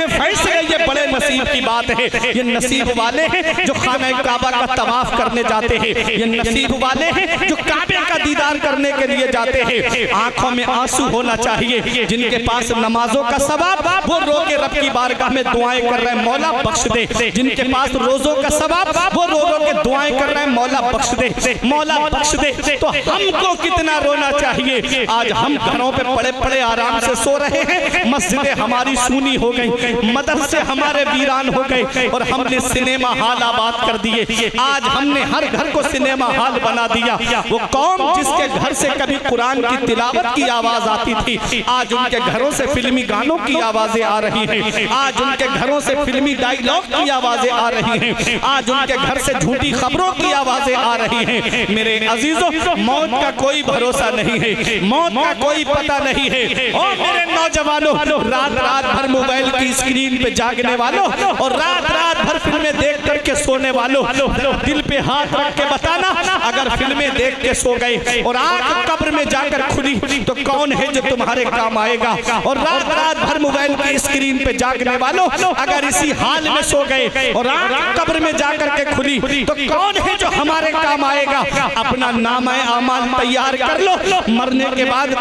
फैसले ये बड़े नसीब की बात है। ये नसीब वाले हैं जो खाना काबा का तवाफ करने जाते हैं। ये नसीब वाले हैं जो काबे का दीदार करने के लिए जाते हैं। आंखों में आंसू होना चाहिए। जिनके पास नमाजों का सवाब, वो रो के रब की बारगाह में दुआएं कर रहे हैं, मौला बख्श दे। जिनके पास रोजों का सवाब, वो रो रो के दुआएं कर रहे हैं, मौला बख्श दे, मौला बख्श दे। तो हमको कितना रोना चाहिए। आज हम घरों पे पड़े पड़े आराम से सो रहे हैं, मस्जिदें हमारी सूनी हो गई, मदरसे हमारे वीरान हो गए और हमने सिनेमा हाल आबाद कर दिए। आज हमने हर घर को सिनेमा हाल बना दिया। वो कौम जिसके घर से कभी कुरान की तिलावत की आवाज आती थी, आज उनके घरों से फिल्मी गानों की आवाजें आ रही हैं। आज उनके घरों से फिल्मी डायलॉग की आवाजें आ रही हैं। आज उनके घर से झूठी खबरों की आवाजें आ रही हैं। मेरे अजीजों, मौत का कोई भरोसा नहीं है, मौत का कोई पता नहीं है। और मेरे नौजवानों, रात रात भर मोबाइल की स्क्रीन पे जागने वालों और रात रात भर फिल्में देख करके सोने वालों, दिल पे हाथ रख के बताना, अगर फिल्में देख के सो गए और आंख कब्र में जाकर खुली तो कौन है जो तुम्हारे काम आएगा। और रात रात भर मोबाइल की स्क्रीन पे जागने वालों, अगर इसी हाल में सो गए और आंख कब्र में जाकर के खुली तो कौन है जो हमारे काम आएगा। अपना नामाए आमाल तैयार कर लो। मरने के बाद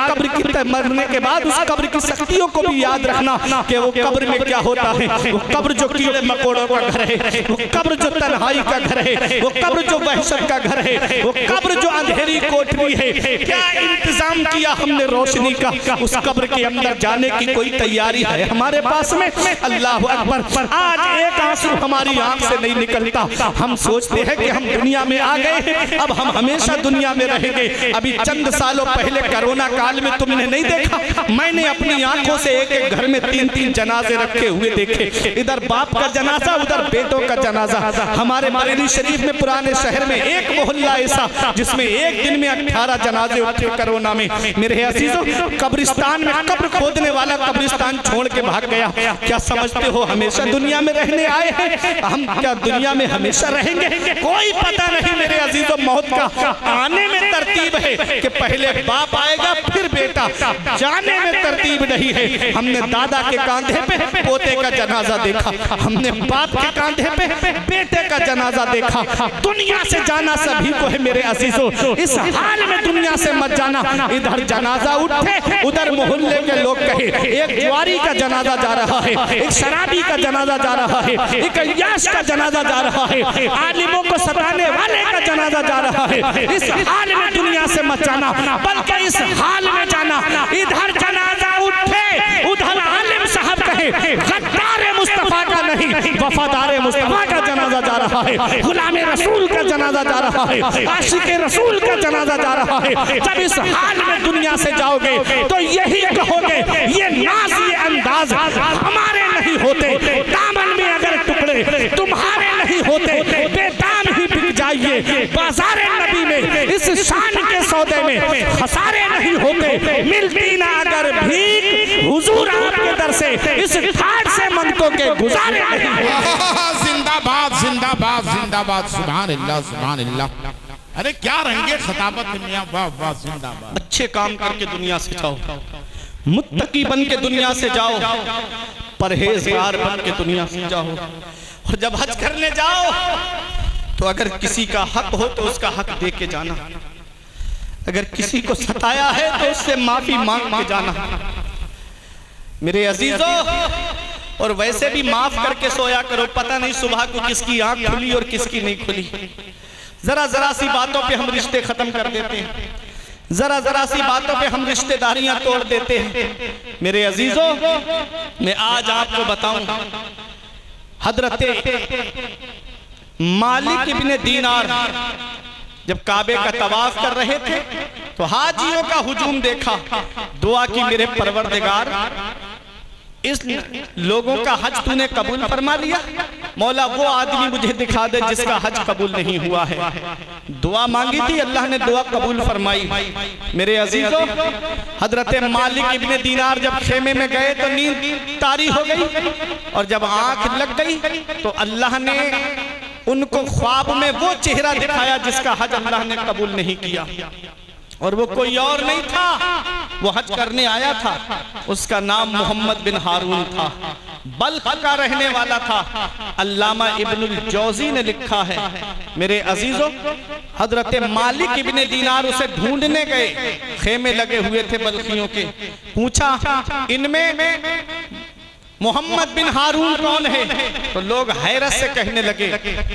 मरने के बाद उस कब्र की शक्तियों को भी याद रखना कि वो कब्र में क्या होता है। वो कब्र जो कीड़े मकोड़ों का घर है, वो कब्र जो तन्हाई का घर है, वो कब्र जो वहशत का घर है, वो कब्र जो अंधेरी कोठरी है। क्या इंतजाम किया हमने रोशनी का। उस कब्र के अंदर जाने की कोई तैयारी है हमारे पास में? अल्लाह अकबर। आज एक आंसू हमारी आंख से नहीं निकलता। हम सोचते हैं कि हम दुनिया में आ गए हैं, अब हम हमेशा दुनिया में रहेंगे। अभी चंद सालों पहले कोरोना काल में तुमने नहीं देखा, मैंने अपनी आंखों से एक एक घर में 3-3 जनाजे रखे हुए देखे। इधर बाप का जनाजा, उधर बेटों का जनाजा। हमारे बरेली शरीफ में पुराने शहर में एक मोहल्ला ऐसा जिसमें एक दिन में 18 जनाजे उठे कोरोना में। मेरे अजीजों, कब्रिस्तान में कब्र खोदने वाला कब्रिस्तान छोड़ के भाग गया। क्या समझते हो हमेशा दुनिया में रहने आए हैं? हम क्या दुनिया में हमेशा रहेंगे? कोई पता नहीं मेरे अजीजों। मौत का आने में तरतीब है कि पहले बाप आएगा फिर बेटा, जाने में तरतीब नहीं है। हमने दादा के कांधे पे पोते का जनाजा देखा, हमने बाप के कांधे पे बेटे का जनाजा देखा। दुनिया से जाना सभी को है मेरे अजीजों। इस हाल में दुनिया से मत जाना। इधर जनाजा उठे, उधर मोहल्ले के लोग कहे एक ज्वारी का जनाजा जा रहा है, एक शराबी का जनाजा जा रहा है, एक अय्याश का जनाजा जा रहा है, आलिमों को सताने वाले का जनाजा जा रहा है। इस हाल में दुनिया से मत जाना, बल्कि इस हाल में जाना। इधर जनाजा उठे, उधर आलिम साहब कहे गद्दार मुस्तफा का नहीं, वफादार मुस्तफा का जनाजा जा रहा है, गुलामे रसूल का जनाजा जा रहा है, आशिके रसूल का जनाजा जा रहा है। जब इस हाल में दुनिया से जाओगे तो यही कहोगे ये नाज, ये अंदाज हमारे नहीं होते। दामन में अगर टुकड़े तुम्हारे नहीं होते, बेदाम ही बिक जाइए। बाजार नबी में इस शान के सौदे में खसारे नहीं होते। मिलती ना अगर भीख हुजूर आपके दर से, इस ठाट से मंतों के गुजारे नहीं। जिंदाबाद जिंदाबाद जिंदाबाद, सुभान अल्लाह सुभान अल्लाह। अरे क्या रहेंगे खताबत दुनिया, वाह वाह जिंदाबाद। अच्छे काम करके दुनिया से जाओ, मुत्तकी बन के दुनिया से जाओ, परहेजगार बन के दुनिया से जाओ। और जब हज करने जाओ तो अगर किसी का हक हो तो उसका हक दे के जाना। अगर किसी को सताया है तो उससे माफी मांग के जाना मेरे अजीजों। और वैसे भी माफ करके सोया करो, पता नहीं सुबह को किसकी आंख खुली और किसकी नहीं खुली। जरा जरा सी बातों पे हम रिश्ते खत्म कर देते हैं, जरा जरा सी बातों पे हम रिश्तेदारियां तोड़ देते हैं मेरे अजीजों। मैं आज आपको बताऊं, हजरत मालिक इब्ने दीनार जब काबे का तवाफ कर रहे थे तो हाजियों का हुजूम देखा। दुआ की मेरे परवरदिगार, इस लोगों का हज तूने कबूल फरमा लिया। मौला वो आदमी मुझे दिखा दे जिसका हज कबूल नहीं हुआ है। दुआ मांगी थी, अल्लाह ने दुआ कबूल फरमाई। मेरे अजीजों, हजरत मालिक इब्ने दीनार जब खेमे में गए तो नींद तारी हो गई और जब आंख लग गई तो अल्लाह ने उनको ख्वाब में वो चेहरा दिखाया जिसका हज अल्लाह ने कबूल नहीं किया। और वो कोई और नहीं था, वो हज करने आया था। उसका नाम मोहम्मद बिन हारून था। बल्ख का रहने वाला था। अल्लामा इब्नुल जौजी ने लिखा है, मेरे अजीजों, हजरत मालिक इब्ने दीनार उसे ढूंढने गए, खेमे लगे हुए थे बल्खियों के। पूछा इनमें मोहम्मद बिन हारून कौन है? तो लोग हैरत से कहने लगे,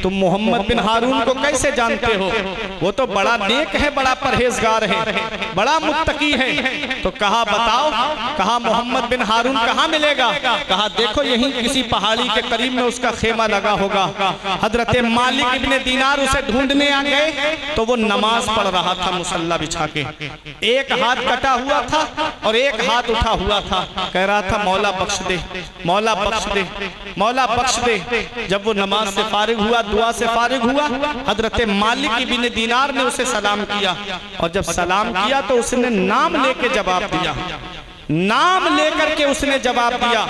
तुम मोहम्मद बिन हारून को कैसे जानते हो? वो तो बड़ा नेक है, बड़ा परहेजगार है, बड़ा मुत्तकी है। तो कहा बताओ, कहा मोहम्मद बिन हारून कहाँ मिलेगा? कहा देखो यहीं किसी पहाड़ी के करीब में उसका खेमा लगा होगा। हजरत मालिक इब्ने दीनार उसे ढूंढने आ गए तो वो नमाज पढ़ रहा था मुसल्ला बिछा के। एक हाथ कटा हुआ था और एक हाथ उठा हुआ था, कह रहा था मौला बख्श दे, मौला बख्श दे, मौला बख्श दे। जब वो नमाज से फारिग हुआ, दुआ से फारिग हुआ, हजरत मालिक इब्ने दीनार ने उसे सलाम किया और जब सलाम किया तो उसने नाम लेके जवाब दिया, नाम लेकर के उसने जवाब दिया।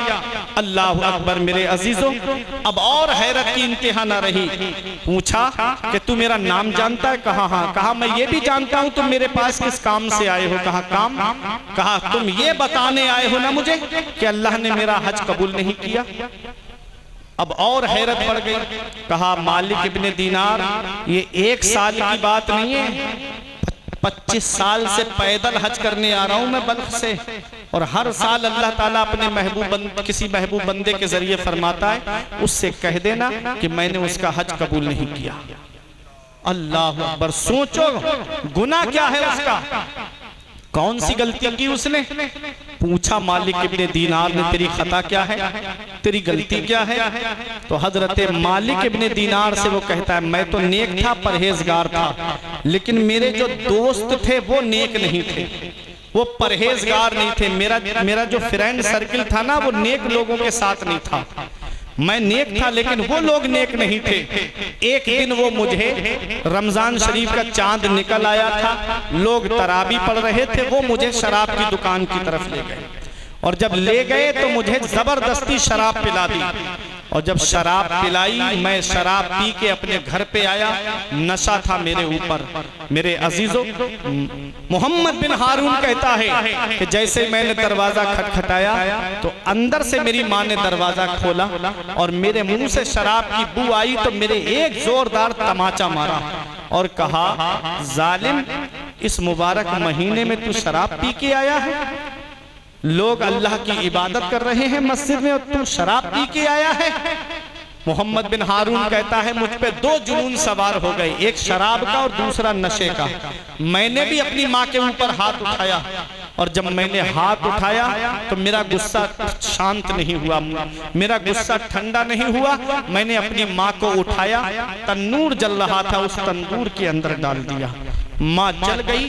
अल्लाह अकबर। मेरे अजीजों, अब और हैरत की इंतहा न रही। पूछा कि तू मेरा नाम जानता है? कहा हाँ। कहा मैं ये भी जानता हूँ तुम मेरे पास किस काम से आए हो? कहा काम? कहा तुम ये बताने आए हो ना मुझे कि अल्लाह ने मेरा हज कबूल नहीं किया। अब और हैरत बढ़ गई। कहा मालिक इब्ने दीनार, ये एक साल की बात नहीं है, 25 साल से पैदल हज करने आ रहा हूं मैं बल्ख से, और हर साल अल्लाह ताला अपने किसी महबूब बंदे के जरिए फरमाता है उससे कह देना कि मैंने उसका हज कबूल नहीं किया। अल्लाह अकबर। सोचो गुनाह क्या है उसका, कौन सी गलती की उसने? पूछा मालिक इब्ने दीनार ने, तेरी खता क्या है, तेरी गलती क्या है? तो हजरत मालिक इब्ने दीनार से वो कहता है मैं तो नेक था, परहेजगार था, लेकिन मेरे जो दोस्त थे वो नेक नहीं थे, वो परहेजगार नहीं थे। मेरा जो फ्रेंड सर्किल था ना वो नेक लोगों के साथ नहीं था। मैं नेक था लेकिन वो लोग नेक नहीं थे। एक दिन वो मुझे, रमजान शरीफ का चांद निकल आया था, लोग तरावी पढ़ रहे थे, वो मुझे शराब की दुकान की तरफ ले गए और जब ले गए तो मुझे जबरदस्ती शराब पिला दी और जब शराब पिलाई मैं शराब पी के अपने घर पे आया, नशा था मेरे ऊपर। मेरे अजीजों, मोहम्मद बिन हारून कहता है कि जैसे मैंने दरवाजा खटखटाया तो अंदर से मेरी माँ ने दरवाजा खोला और मेरे मुंह से शराब की बू आई तो मेरे एक जोरदार तमाचा मारा और कहा जालिम, इस मुबारक महीने में तू शराब पी के आया है? लोग अल्लाह की इबादत कर रहे हैं मस्जिद में और तू शराब पी के आया है? मोहम्मद बिन हारून कहता है मुझ पे दो जुनून सवार हो गए, एक शराब का और दूसरा नशे का। मैंने भी अपनी माँ के ऊपर हाथ उठाया और जब मैंने हाथ उठाया तो मेरा गुस्सा शांत नहीं हुआ, मेरा गुस्सा ठंडा नहीं हुआ। मैंने अपनी माँ को उठाया, तन्नूर जल रहा था, उस तंदूर के अंदर डाल दिया। माँ जल गई।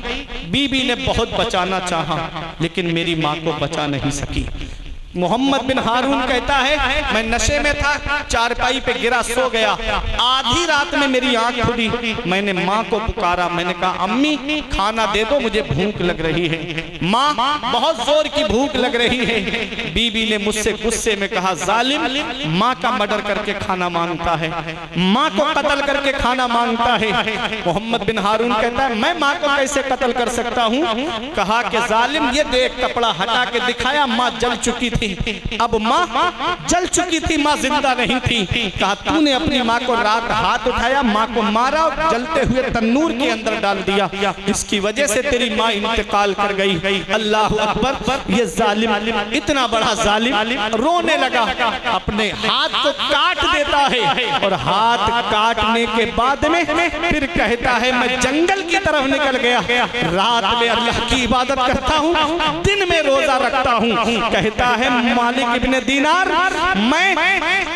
बीबी ने बहुत बचाना चाहा लेकिन मेरी माँ को बचा नहीं सकी। मोहम्मद बिन हारून कहता है मैं नशे में था, चारपाई पे गिरा सो गया। आधी रात में मेरी आंख खुली, मैंने माँ को पुकारा, मैंने कहा अम्मी खाना दे दो, मुझे भूख लग रही है। माँ बहुत जोर की भूख लग रही है। बीबी ने मुझसे गुस्से में कहा जालिम, माँ का मर्डर करके खाना मांगता है, माँ को कत्ल करके खाना मांगता है। मोहम्मद बिन हारून कहता है मैं माँ को कैसे कत्ल कर सकता हूँ? कहा कि जालिम ये देख, कपड़ा हटा के दिखाया, माँ जल चुकी थी। अब माँ जल चुकी थी, माँ जिंदा नहीं थी। कहा तूने अपनी माँ को रात हाथ उठाया, माँ को मारा और जलते हुए तन्नूर के अंदर डाल दिया, इसकी वजह से तेरी माँ इंतकाल कर गई। अल्लाह अकबर। ये जालिम, इतना बड़ा जालिम, रोने लगा, अपने हाथ को काट देता है और हाथ काटने के बाद में फिर कहता है मैं जंगल की तरफ निकल गया, रात में अल्लाह की इबादत करता हूँ, दिन में रोजा रखता हूँ। कहता है मालिक इब्ने दीनार मैं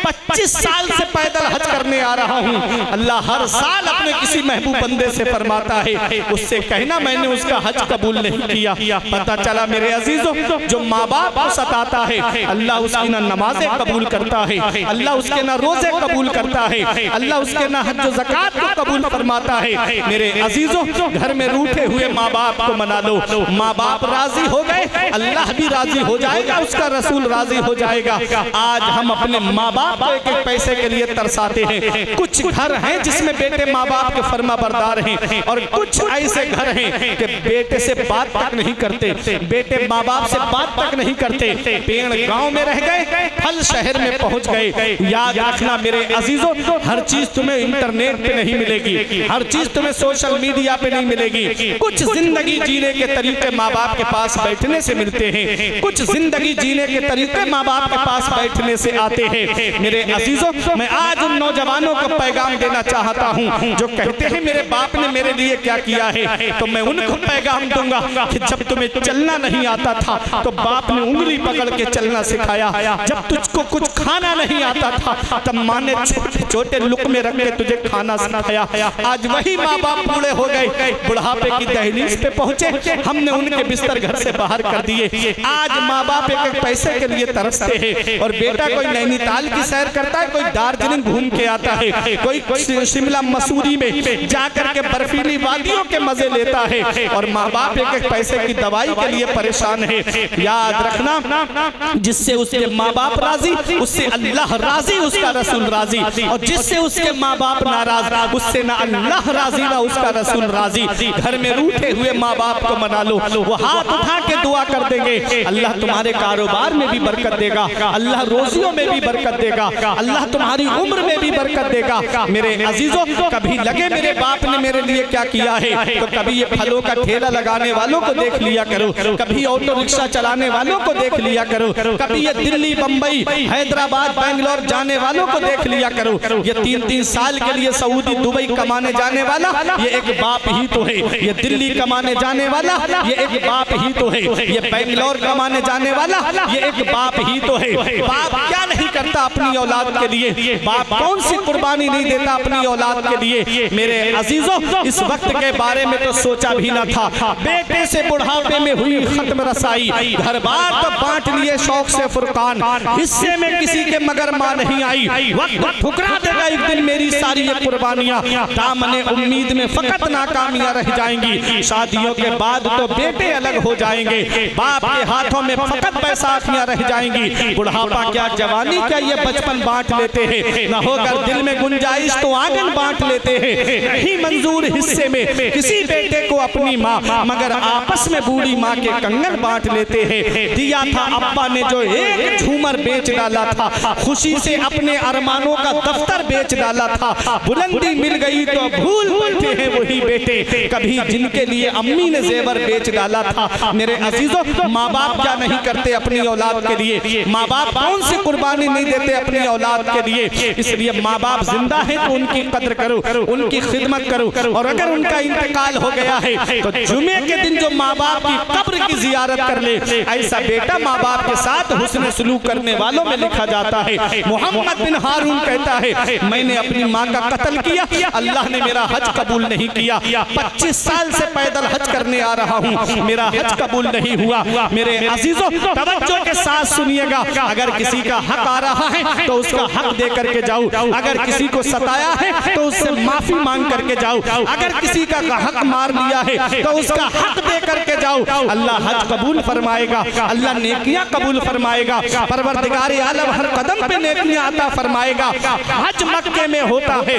25 साल से पैदल हज करने आ रहा हूँ। अल्लाह हर साल अपने किसी महबूब बंदे से फरमाता है उससे कहना मैंने उसका हज कबूल नहीं किया। पता चला मेरे अजीजों, जो माँ बाप को सताता है अल्लाह उसकी ना नमाजें कबूल करता है, अल्लाह उसके ना रोजे कबूल करता है, अल्लाह उसके ना हज व ज़कात को कबूल फरमाता है। मेरे अजीजों, घर में रूठे हुए माँ बाप को मना लो, माँ बाप राजी हो गए, अल्लाह भी राजी हो जाएगा, उसका रसूल राजी हो जाएगा। आज हम अपने माँ बाप को एक एक पैसे के लिए तरसाते हैं। कुछ घर हैं जिसमें बेटे माँ बाप के फर्मा बरदार हैं, और कुछ ऐसे घर हैं कि बेटे से बात तक नहीं करते, बेटे माँ बाप से बात तक नहीं करते। पेड़ गांव में रह गए, फल शहर में पहुंच गए। याद रखना मेरे अजीजों, हर चीज तुम्हें इंटरनेट पे नहीं मिलेगी, हर चीज तुम्हें सोशल मीडिया पे नहीं मिलेगी। कुछ जिंदगी जीने के तरीके माँ बाप के पास बैठने से मिलते हैं, कुछ जिंदगी जीने के तरीके माँ बाप के पास बैठने से आते हैं। मेरे अजीजों, मैं आज उन नौजवानों को पैगाम देना चाहता हूँ जो कहते हैं मेरे बाप ने मेरे लिए क्या किया है, तो मैं उनको पैगाम दूंगा कि जब तुम्हें चलना नहीं आता था तो बाप ने उंगली पकड़ के चलना सिखाया, जब तुझको कुछ खाना नहीं आता था तब माँ ने छोटे छोटे लुक़मे रख के तुझे खाना सिखाया। आज वही माँ बाप बूढ़े हो गए, बुढ़ापे की दहलीज पे पहुंचे, हमने उनके बिस्तर घर से बाहर कर दिए। आज माँ बाप एक एक पैसे के लिए तरसते हैं, और बेटा कोई नैनीताल की सैर करता है, कोई दार्जिलिंग घूम के आता है, कोई शिमला मसूरी में जाकर के बर्फीली वादियों के मजे लेता है, और माँ बाप एक एक पैसे की दवाई के लिए परेशान है। याद रखना, जिससे उसके माँ बाप राजी उससे अल्लाह राजी, उसका रसूल राजी, और जिससे उसके माँ बाप नाराज उससे ना अल्लाह राजी ना उसका रसूल राजी। घर में रूठे हुए माँ बाप को मना लो, वो हाथ उठा के दुआ कर देंगे, अल्लाह तुम्हारे कारोबार में भी बरकत देगा, अल्लाह रोजियों में भी बरकत देगा, अल्लाह तुम्हारी उम्र में भी बरकत देगा। मेरे अजीजों, कभी लगे मेरे बाप ने मेरे लिए क्या किया है, तो कभी ये फलों का ठेला लगाने वालों को देख लिया करो, कभी ऑटो रिक्शा चलाने वालों को देख लिया करो, कभी ये दिल्ली, बंबई, हैदराबाद, बैंगलोर जाने वालों को देख लिया करो। ये 3-3 साल के लिए सऊदी, दुबई कमाने जाने वाला ये एक बाप ही तो है, ये दिल्ली कमाने जाने वाला ये एक बाप ही तो है, ये बैंगलोर कमाने जाने वाला ये एक बाप ही तो है। बाप क्या नहीं करता अपनी औलाद के लिए, बाप कौन सी कुर्बानी नहीं देता अपनी औलाद के लिए। मेरे अजीजों, इस वक्त के बारे में तो सोचा भी न था, बेटे से बुढ़ापे में हुई खत्म रसाई, घर बार तो बांट लिए शौक से फुरकान, हिस्से में किसी के मगर मां नहीं आई, वक्त ठुकरा देगा एक दिन मेरी सारी ये कुर्बानियां, दामने उम्मीद में फकत नाकामियां रह जाएंगी। शादियों के बाद तो बेटे अलग हो जाएंगे, बाप के हाथों में फकत बैसाखियां रह जाएंगी। बुढ़ापा क्या, जवानी क्या, ये बचपन बांट लेते हैं, न होकर दिल में गुंजाइश तो आंगन बांट लेते हैं। नहीं मंजूर हिस्से में किसी बेटे को अपनी माँ, मगर आपस में बूढ़ी माँ के कंगन बांट लेते हैं। दिया था अब्बा ने जो एक झूमर बेच डाला था, खुशी से अपने अरमानों का दफ्तर बेच डाला था, बुलंदी मिल गई तो भूल बैठे हैं वही बेटे कभी जिनके लिए अम्मी ने जेवर बेच डाला था। मेरे अजीजों, माँ बाप क्या नहीं करते अपनी औलाद के लिए, माँ बाप कौन सी कुर्बानी नहीं देते अपनी औलाद के लिए। इसलिए माँ बाप जिंदा है तो उनकी कद्र करो, उनकी खिदमत करो, और अगर उनका इंतकाल हो गया है तो जुमे के दिन जो माँ बाप की कब्र की जियारत कर ले, ऐसा बेटा माँ बाप के साथ हुस्न सलूक करने वालों में लिखा जाता है। मोहम्मद बिन हारून कहता है, मैंने अपनी माँ का कत्ल किया, अल्लाह ने मेरा हज कबूल नहीं किया, 25 साल से पैदल हज करने आ रहा हूँ, मेरा हज कबूल नहीं हुआ। मेरे अजीजों, तवज्जो के साथ सुनिएगा, अगर किसी का हक आ रहा है तो उसका हक दे करके जाओ, अगर किसी को सताया है तो उससे माफी मांग करके जाओ, अगर किसी का हक मार लिया है तो उसका हक दे करके जाओ। अल्लाह हज कबूल फरमाएगा, अल्लाह नेकियां कबूल फरमाएगा, परवरदिगार आलम हर कदम पे नेकियां अता फरमाएगा। हज मक्के में होता है,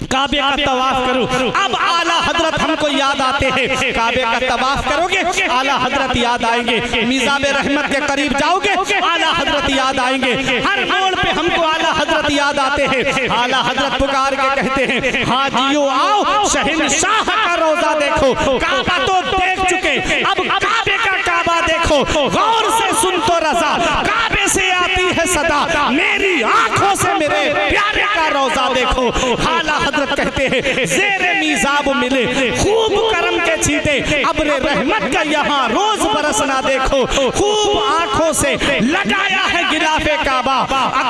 काबे का तवाफ करो। अब आला हजरत हमको याद आते हैं, काबे का तवाफ करोगे आला हजरत याद आएंगे, मिजाबे रहमत के करीब जाओगे आला हजरत याद आएंगे, हर मोड़ पे हमको आला हजरत याद आते हैं। आला हजरत पुकार के कहते हैं, हाजियो आओ शहंशाह का रोजा देखो, काबा तो देख चुके, अब काबे का काबा देखो, गौर से सुन तो रजा, काबे से आती है सदा, मेरी आंखों से मेरे प्यारे का रोजा देखो। आला हजरत कहते हैं, ज़ेरे मीज़ाब मिले खूब करम के छींटे, अब्रे रहमत का यहाँ रोज बरसना देखो, खूब आंखों से लगाया है गिलाफे काबा,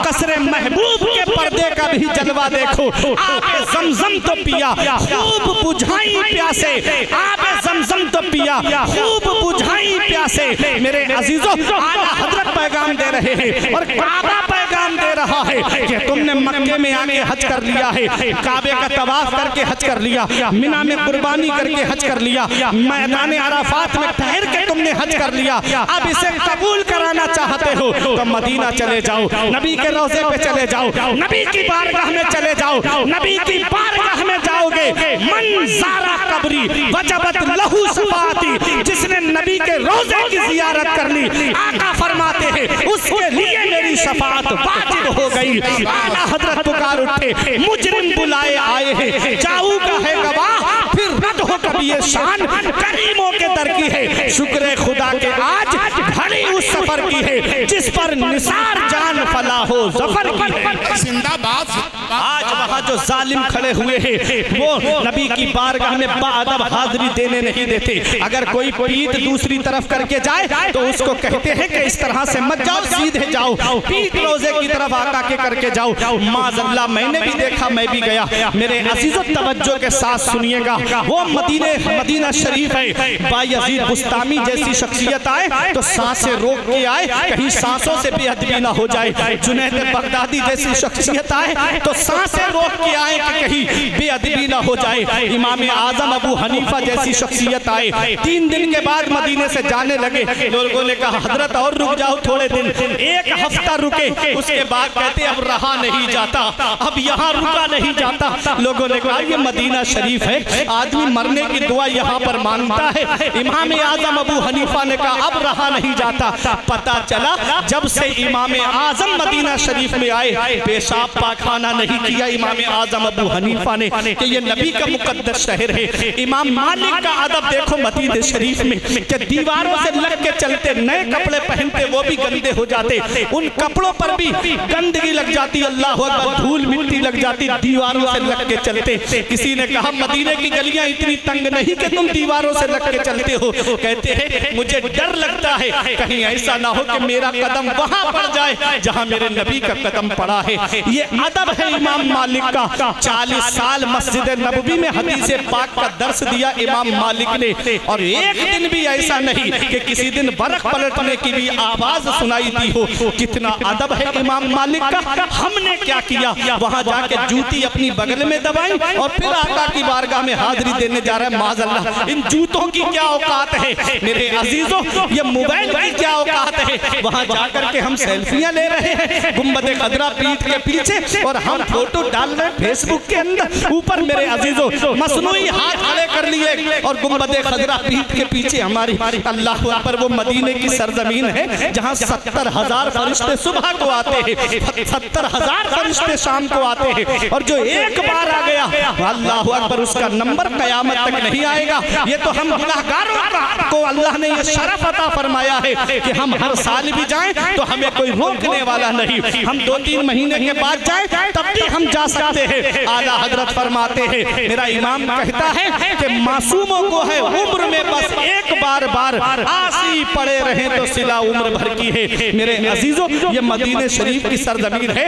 कसरे महबूब के पर्दे का भी जलवा देखो। आबे ज़मज़म तो पिया खूब बुझाई प्यासे, आबे ज़मज़म तो पिया खूब बुझाई प्यासे। मेरे अजीजों, आला हजरत पैगाम दे रहे हैं और काबा पैगाम दे रहा है कि तुम तुमने मक्के में आके हज कर लिया है, काबे का तवाफ करके हज कर लिया, मिना में कुर्बानी करके हज कर लिया, मैदान अराफात में ठहर के तुमने हज कर लिया, अब इसे कबूल कराना चाहते हो तो मदीना चले जाओ, नबी के रोजे पे चले जाओ, नबी की बारगाह में चले जाओ, नबी की बारगाह में जाओगे, मन ज़ारा कब्री वजबत लहू शफाअती, जिसने नबी के रोजे की जियारत कर ली, आका फरमाते हैं उसके लिए मेरी शफाअत वाजिब हो गई। आला हजरत पुकार उठे, मुजरिम बुलाए आए हैं, जाऊ का है गवाह, फिर रद हो कभी ये शान, करीमों के दर की है, शुक्र खुदा के आज घड़ी उस सफर की है जिस पर निसार जान फला हो जफर की है। जिंदाबाद। आज वहाँ जो जालिम खड़े हुए हैं वो नबी की बारगाह में बाअदब हाजिरी देने नहीं देते। अगर कोई पीठ दूसरी तरफ करके जाए तो उसको कहते हैं कि इस तरह से मत जाओ, सीधे जाओ, पीठ रोजे की तरफ आका के करके जाओ। माज़अल्लाह मैंने भी देखा, मैं भी गया। मेरे अजीज़ो तवज्जो के साथ सुनिएगा, वो मदीना शरीफ है, बायजीद बुस्तामी जैसी शख्सियत आए तो सांसें रोक के आए, कहीं सांसों से बेअदबी ना हो जाए। जुनैद बगदादी जैसी शख्सियत आए तो सांसें रोक के आए कि कहीं बेअदबी ना हो जाए। इमाम आजम अबू हनीफा जैसी शख्सियत आए, 3 दिन के बाद मदीने से जाने लगे। लोगों ने कहा हजरत और रुक जाओ थोड़े दिन, 1 हफ्ता रुके, उसके बाद कहते अब रहा नहीं जाता, अब यहाँ रुका नहीं जाता। लोगों ने कहा ये मदीना शरीफ है, आदमी मरने की दुआ यहाँ पर मांगता है। इमाम आजम अबू हनीफा ने कहा अब रहा नहीं जाता। पता चला जब से इमाम आजम मदीना शरीफ में आए, पेशाब पाखाना नहीं किया इमाम आजम अबू हनीफा ने कि ये नबी का मुकद्दस शहर है। इमाम मालिक का अदब देखो मदीना शरीफ में कि दीवारों से लग के चलते, नए कपड़े पहनते वो भी गंदे हो जाते, उन कपड़ों पर भी गंदगी लग जाती, अल्लाह अकबर, धूल मिट्टी लग जाती, दीवारों से लग के चलते। किसी ने कहा मदीने की गलियां इतनी तंग नहीं कि तुम दीवारों से लग के चलते हो। कहते हैं मुझे डर लगता है कहीं ऐसा ना हो कि मेरा कदम वहां पड़ जाए जहां मेरे नबी का कदम पड़ा है। ये अदब है इमाम मालिक का। 40 साल मस्जिद नबवी में हदीस पाक का दर्स दिया इमाम मालिक ने, और एक दिन भी ऐसा नहीं कि किसी दिन बरक पलटने की भी आवाज सुनाई दी हो। कितना अदब है इमाम मालिक का। हमने क्या किया, वहां जाके जूती अपनी बगल में दबाई और फिर आका की बारगाह में हाजिरी देने जा रहे हैं। माज़अल्लाह, इन जूतों की क्या औकात है मेरे अजीजों, ये मोबाइल की क्या औकात है। वहां जाकर के हम सेल्फियां ले रहे हैं गुंबद खदरा पीठ के पीछे, और हम फोटो डाल रहे हैं फेसबुक के अंदर। ऊपर मेरे अजीजों मसनूई हाथ खड़े कर लिए और गुंबद खदरा पीठ के पीछे हमारी, अल्लाह पर वो मदीने की सरजमीन है जहां 70,000 फरिश्ते सुबह को आते हैं, 70,000 फरिश्ते शाम को आते हैं, और जो एक बार आ गया अल्लाह अकबर उसका नंबर कयामत तक नहीं आएगा। ये तो हम गुनाहगारों को अल्लाह ने ये शरफ अता फरमाया है कि हम हर साल भी जाएं तो हमें कोई रोकने वाला नहीं। हम 2-3 महीने के बाद जाएं तब भी हम जा सकते हैं। आला हजरत फरमाते हैं, मेरा इमाम कहता है कि मासूमों को है उम्र में बस एक बार आसी पड़े रहे तो सिला उम्र भर की है। मेरे अजीजों, ये मदीने शरीफ की सरजमीन है।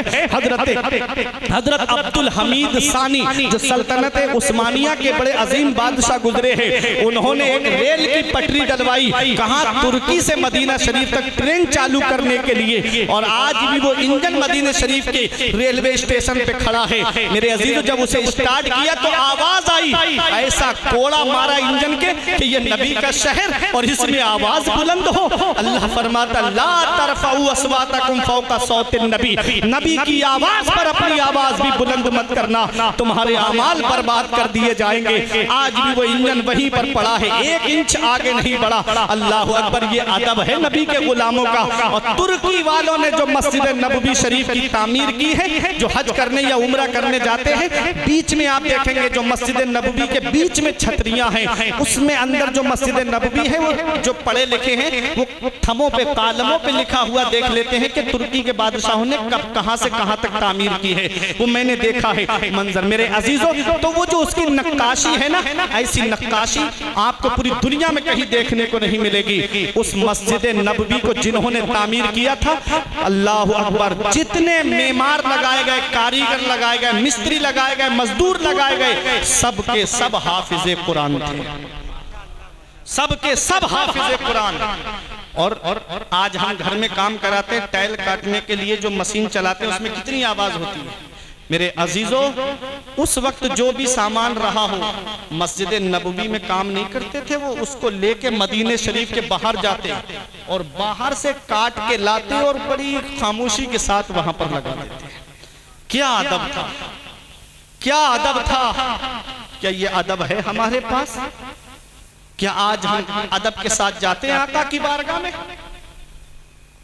हजरत अब्दुल हमीद सानी जो सल्तनत उस्मानिया के बड़े अजीम बादशाह गुजरे हैं, उन्होंने एक रेल की पटरी डलवाई, कहां तुर्की से मदीना शरीफ तक ट्रेन चालू करने के लिए, और आज भी वो इंजन मदीना शरीफ के रेलवे स्टेशन पे खड़ा है। मेरे अजीजों, जब उसे स्टार्ट किया तो आवाज आई, ऐसा कोड़ा मारा इंजन के कि ये नबी का शहर और इसमें आवाज बुलंद हो। अल्लाह फरमाता ला तरफऊ अस्वातकुम फौका सौतिन नबी, नबी की आवाज पर अपनी आवाज भी बुलंद मत करना, तुम्हारे अमाल बर्बाद कर दिए जाएंगे। आज भी वो इंजन वहीं पर पड़ा है, 1 इंच आगे नहीं बढ़ा। अल्लाह अकबर, ये अदब है नबी के गुलामों का। और तुर्की वालों ने जो मस्जिद नबवी शरीफ की तामीर की है, जो हज करने या उम्रा करने जाते हैं, बीच में आप देखेंगे जो मस्जिद नबवी के बीच में छतरियां हैं, उसमें अंदर जो मस्जिद नबवी है, वो जो पढ़े लिखे हैं वो थमों पे, कालमों पे लिखा हुआ देख लेते हैं कि तुर्की के बादशाहों ने कब कहां से कहां तक तामीर की है। वो मैंने देखा है मंजर मेरे अजीजों। तो वो जो उसकी नक्काशी है ना, ऐसी नक्काशी आपको पूरी दुनिया में कहीं देखने को नहीं मिलेगी। उस मस्जिद नबवी को जिन्होंने तामीर किया था, अल्लाह अकबर, जितने मेमार लगाए गए, कारीगर लगाए गए, मिस्त्री लगाए गए, मजदूर लगाए गए, सबके सब हाफिज कुरान थे, सबके सब हाफिज कुरान। और आज हम घर में काम कराते हैं, टाइल काटने के लिए जो मशीन चलाते हैं उसमें कितनी आवाज होती है। मेरे अजीजों, उस वक्त जो भी सामान रहा हो, मस्जिद नबवी में काम नहीं करते थे, वो उसको लेके मदीने शरीफ के बाहर जाते और बाहर से काट के लाते और बड़ी खामोशी के साथ वहां पर लगा देते। क्या अदब था, क्या अदब था। क्या ये अदब है हमारे पास? क्या आज हम अदब के साथ जाते हैं आका की बारगाह में?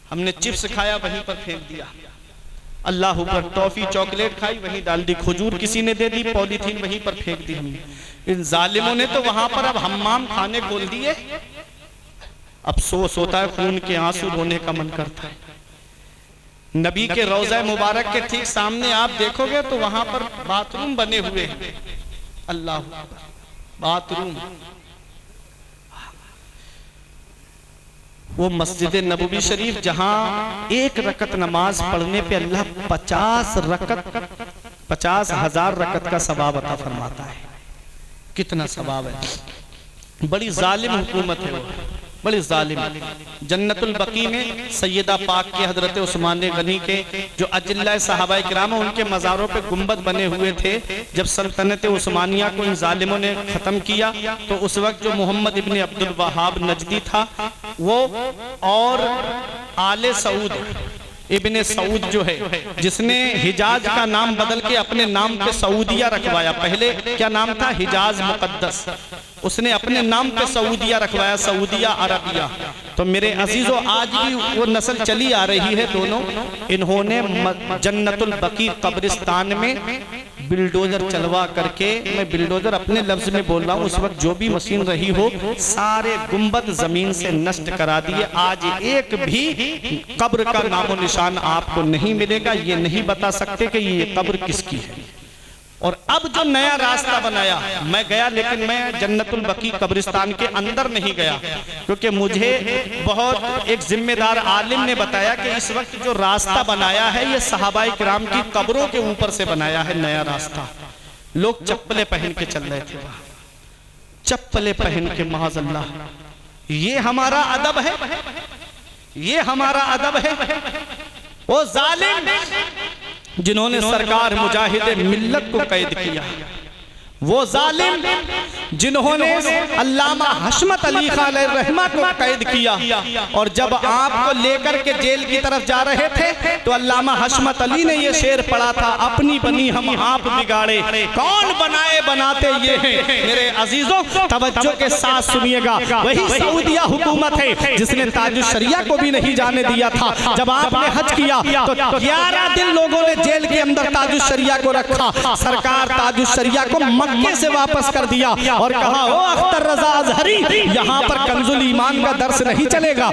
हमने चिप्स खाया, वहीं पर फेंक दिया। अल्लाह ऊपर, टॉफी चॉकलेट खाई, वहीं डाल दी। खजूर किसी ने दे दी, पॉलीथीन वहीं पर फेंक दी हमने। इन जालिमों ने तो वहां पर अब हम्माम खाने खोल दिए। अफसोस होता है, खून के आंसू रोने का मन करता है। नबी के रोज़ा मुबारक के ठीक सामने आप देखोगे तो वहां पर बाथरूम बने हुए हैं। अल्लाह, बाथरूम। वो मस्जिद नबवी शरीफ जहां एक रकत नमाज पढ़ने पे अल्लाह 50,000 रकत का सवाब अता फरमाता है। कितना सवाब है। बड़ी जालिम हुकूमत है वो, बड़ी जालिम। जन्नतुल बकी में सैयदा पाक के हजरत उस्मान गनी के जो अजिल्ला सहाबा किराम उनके मज़ारों पे गुंबद बने हुए थे। जब सल्तनत उस्मानिया को इन जालिमों ने ख़त्म किया तो उस वक्त जो मोहम्मद इब्न अब्दुल वहाब नजदी था वो, और आले सऊद इब्ने सऊद जो है, जिसने हिजाज का नाम बदल के अपने नाम पे सऊदिया रखवाया। पहले क्या नाम था? हिजाज मुकद्दस। उसने अपने नाम पे सऊदिया रखवाया, सऊदिया अरबिया। तो मेरे अजीजों, आज भी वो नस्ल चली आ रही है दोनों। इन्होंने जन्नतुल बकी कब्रिस्तान में बिल्डोजर चलवा करके, मैं बिल्डोजर अपने लफ्ज में बोल रहा हूँ, उस वक्त जो भी मशीन रही हो, सारे गुंबद जमीन से नष्ट करा दिए। आज एक भी कब्र का नामो निशान आपको नहीं मिलेगा। ये नहीं बता सकते कि ये कब्र किसकी है। और अब जो नया रास्ता बनाया, मैं गया लेकिन मैं जन्नतुल बकी कब्रिस्तान के अंदर नहीं गया, क्योंकि मुझे बहुत एक जिम्मेदार आलिम ने बताया कि इस वक्त जो रास्ता बनाया है ये सहाबाए किराम की कब्रों के ऊपर से बनाया है नया रास्ता। लोग चप्पलें पहन के चल रहे थे, चप्पलें पहन के, माज़अल्लाह। ये हमारा अदब है, ये हमारा अदब है। वो जालिम जिन्होंने सरकार मुजाहिद मिल्लत को कैद किया, वो जालिम जिन्होंने अल्लामा हशमत अली खान रहमा को कैद किया, और जब आपको लेकर के जेल की तरफ जा रहे थे तो अल्लामा हशमत अली ने ये शेर पढ़ा था, अपनी बनी हम आप बिगाड़े, कौन बनाए बनाते ये हैं। मेरे अजीजों, तवज्जो के साथ सुनिएगा, वही सऊदिया हुकूमत है जिसने ताजुश शरिया को भी नहीं जाने दिया था। जब आपने हज किया तो 11 दिन लोगों ने जेल के अंदर ताजुश शरिया को रखा। सरकार ताजुश शरिया को मक्के से वापस कर दिया और कहा, ओ अख्तर रजा अजहरी, यहाँ पर कंजुल ईमान का दर्स नहीं चलेगा।